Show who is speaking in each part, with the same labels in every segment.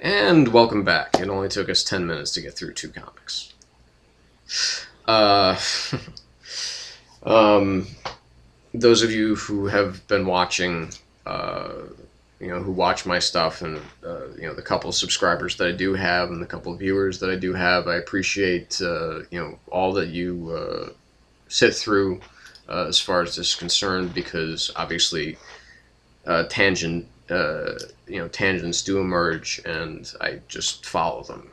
Speaker 1: And welcome back. It only took us 10 minutes to get through 2 comics. Those of you who have been watching, who watch my stuff, and the couple of subscribers that I do have, and the couple of viewers that I do have, I appreciate all that you sit through as far as this is concerned, because obviously tangents do emerge, and I just follow them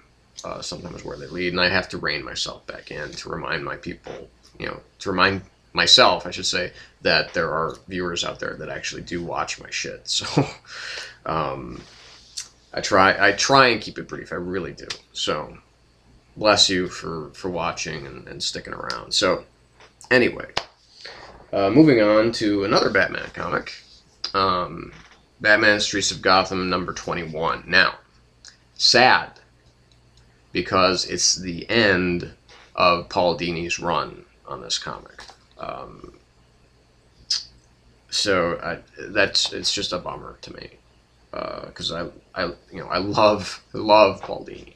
Speaker 1: sometimes where they lead, and I have to rein myself back in to remind my people, to remind myself, I should say, that there are viewers out there that actually do watch my shit. So I try and keep it brief. I really do. So bless you for watching and sticking around. So anyway, moving on to another Batman comic, Batman Streets of Gotham number 21. Now, sad, because it's the end of Paul Dini's run on this comic. It's just a bummer to me, because I love Paul Dini,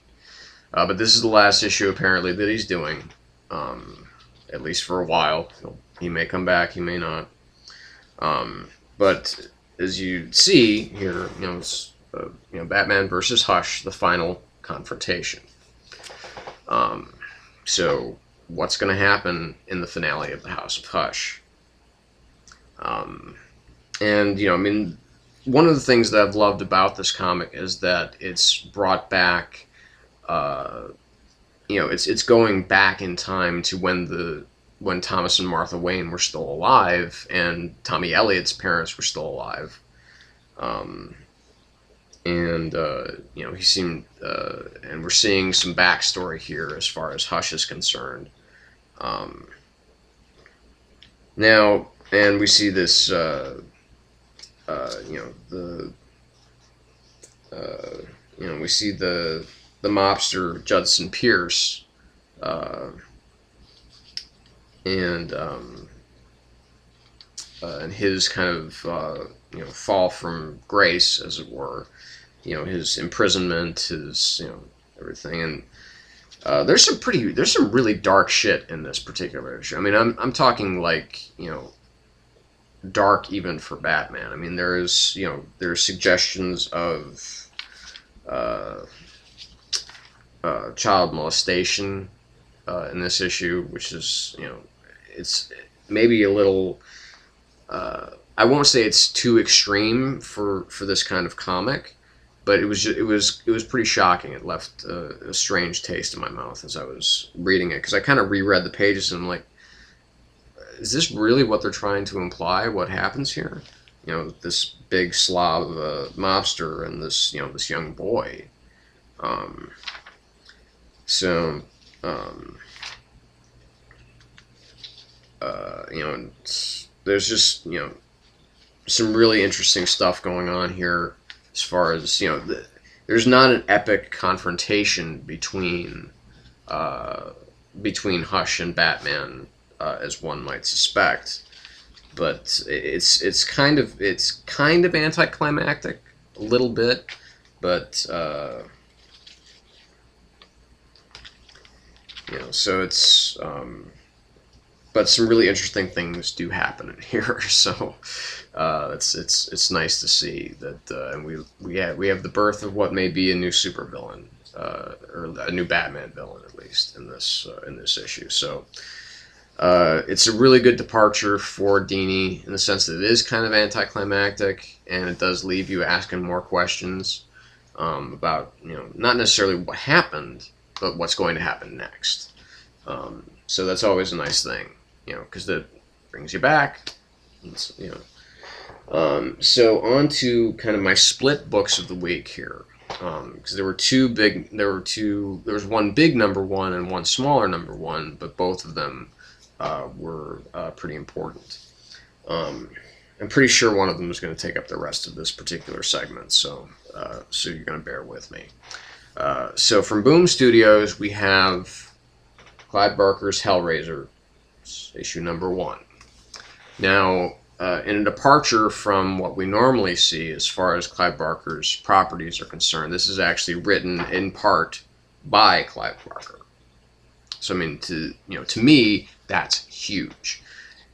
Speaker 1: but this is the last issue apparently that he's doing, at least for a while. He may come back, he may not, but as you see here, it's Batman versus Hush, the final confrontation. So what's going to happen in the finale of the House of Hush? One of the things that I've loved about this comic is that it's brought back, it's going back in time to when Thomas and Martha Wayne were still alive, and Tommy Elliott's parents were still alive. He seemed, and we're seeing some backstory here as far as Hush is concerned. Now, and we see this, we see the mobster Judson Pierce, and his kind of fall from grace, as it were. His imprisonment, his everything, and there's some really dark shit in this particular issue. I mean, I'm talking like dark even for Batman. I mean, there's suggestions of child molestation in this issue, which is it's maybe a little. I won't say it's too extreme for this kind of comic, but it was pretty shocking. It left a strange taste in my mouth as I was reading it, because I kind of reread the pages and I'm like, is this really what they're trying to imply? What happens here? This big slob of a mobster and this this young boy. There's just some really interesting stuff going on here, as far as there's not an epic confrontation between Hush and Batman, as one might suspect, but it's kind of anticlimactic a little bit, but so it's but some really interesting things do happen in here. So it's nice to see that, and we have the birth of what may be a new supervillain, or a new Batman villain, at least in this issue. So it's a really good departure for Dini, in the sense that it is kind of anticlimactic, and it does leave you asking more questions about not necessarily what happened, but what's going to happen next. So that's always a nice thing, because that brings you back. So on to kind of my split books of the week here, because there was one big number 1 and one smaller number 1, but both of them were pretty important. I'm pretty sure one of them is going to take up the rest of this particular segment, so you're going to bear with me. So from Boom Studios, we have Clive Barker's HELLRAISER, issue number 1. Now, in a departure from what we normally see as far as Clive Barker's properties are concerned. This is actually written in part by Clive Barker. So I mean, to me, that's huge.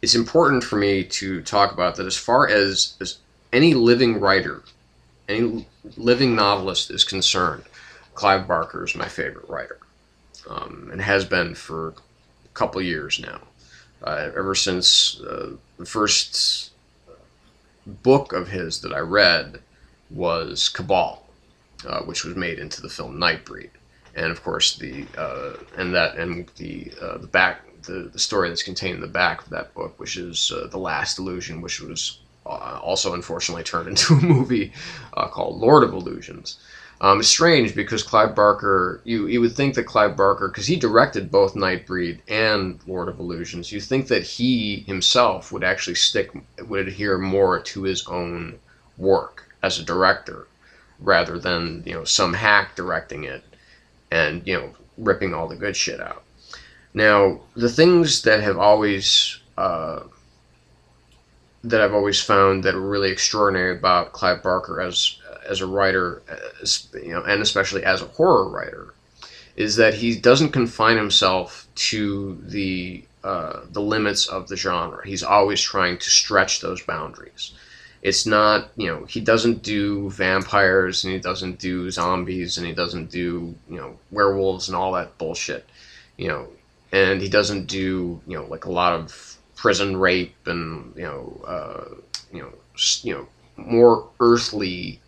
Speaker 1: It's important for me to talk about that as far as any living writer, any living novelist is concerned, Clive Barker is my favorite writer, and has been for a couple years now. Ever since the first book of his that I read was Cabal, which was made into the film Nightbreed, and of course the story that's contained in the back of that book, which is The Last Illusion, which was also unfortunately turned into a movie called Lord of Illusions. It's strange because Clive Barker, you would think that Clive Barker, because he directed both Nightbreed and Lord of Illusions, you think that he himself would actually would adhere more to his own work as a director, rather than, some hack directing it and, ripping all the good shit out. Now, the things that have always that I've always found that are really extraordinary about Clive Barker as a writer, and especially as a horror writer, is that he doesn't confine himself to the limits of the genre. He's always trying to stretch those boundaries. It's not, he doesn't do vampires, and he doesn't do zombies, and he doesn't do, werewolves and all that bullshit, and he doesn't do, like a lot of prison rape and, more earthly,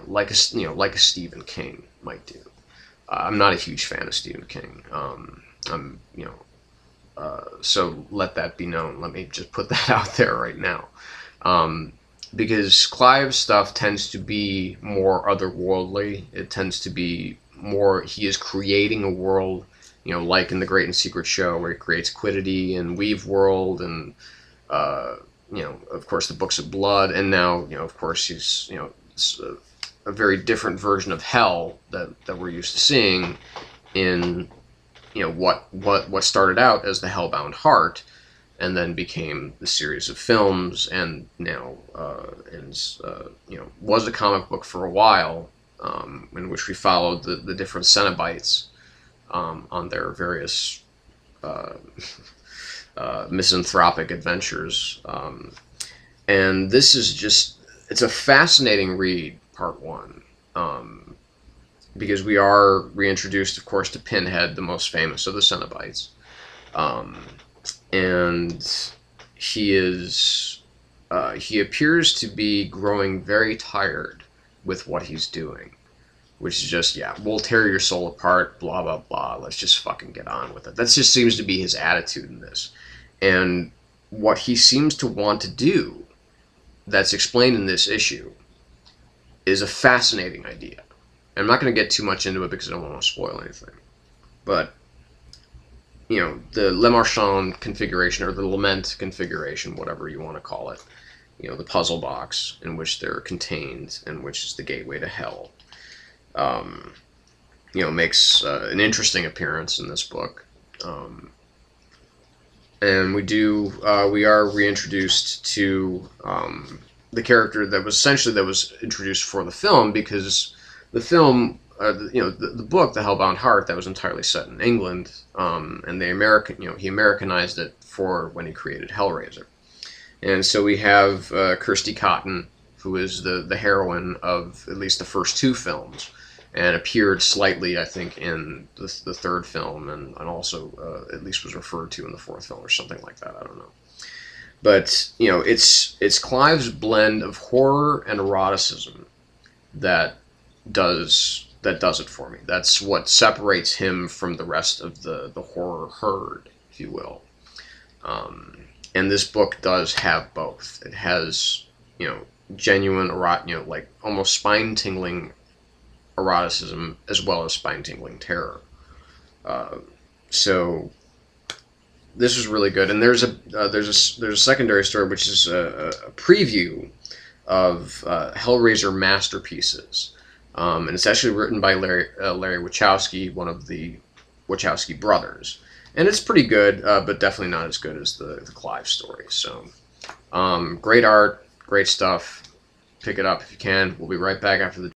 Speaker 1: like a Stephen King might do. I'm not a huge fan of Stephen King. So let that be known. Let me just put that out there right now. Because Clive's stuff tends to be more otherworldly. It tends to be more, he is creating a world, like in The Great and Secret Show, where he creates Quiddity and Weave World and, of course, the Books of Blood. And now, of course, he's, it's a very different version of hell that we're used to seeing in, what started out as The Hellbound Heart, and then became the series of films, and now was a comic book for a while, in which we followed the different Cenobites on their various misanthropic adventures. And this is just, it's a fascinating read, part one, because we are reintroduced, of course, to Pinhead, the most famous of the Cenobites. And he appears to be growing very tired with what he's doing, which is just, we'll tear your soul apart, blah, blah, blah, let's just fucking get on with it. That just seems to be his attitude in this. And what he seems to want to do, that's explained in this issue, is a fascinating idea. I'm not going to get too much into it because I don't want to spoil anything. But, the Le Marchand configuration, or the Lament configuration, whatever you want to call it, the puzzle box in which they're contained, and which is the gateway to hell, makes an interesting appearance in this book. And we are reintroduced to the character that was introduced for the film, because the film, the book, The Hellbound Heart, that was entirely set in England, and he Americanized it for when he created Hellraiser. And so we have Kirsty Cotton, who is the heroine of at least the first two films, and appeared slightly, I think, in the third film, and also at least was referred to in the fourth film, or something like that. I don't know. But it's Clive's blend of horror and eroticism that does it for me. That's what separates him from the rest of the horror herd, if you will. And this book does have both. It has, genuine like almost spine-tingling eroticism, as well as spine-tingling terror. So this was really good. And there's a secondary story, which is a preview of Hellraiser Masterpieces. And it's actually written by Larry Wachowski, one of the Wachowski brothers. and it's pretty good, but definitely not as good as the Clive story. So, great art, great stuff. Pick it up if you can. We'll be right back after the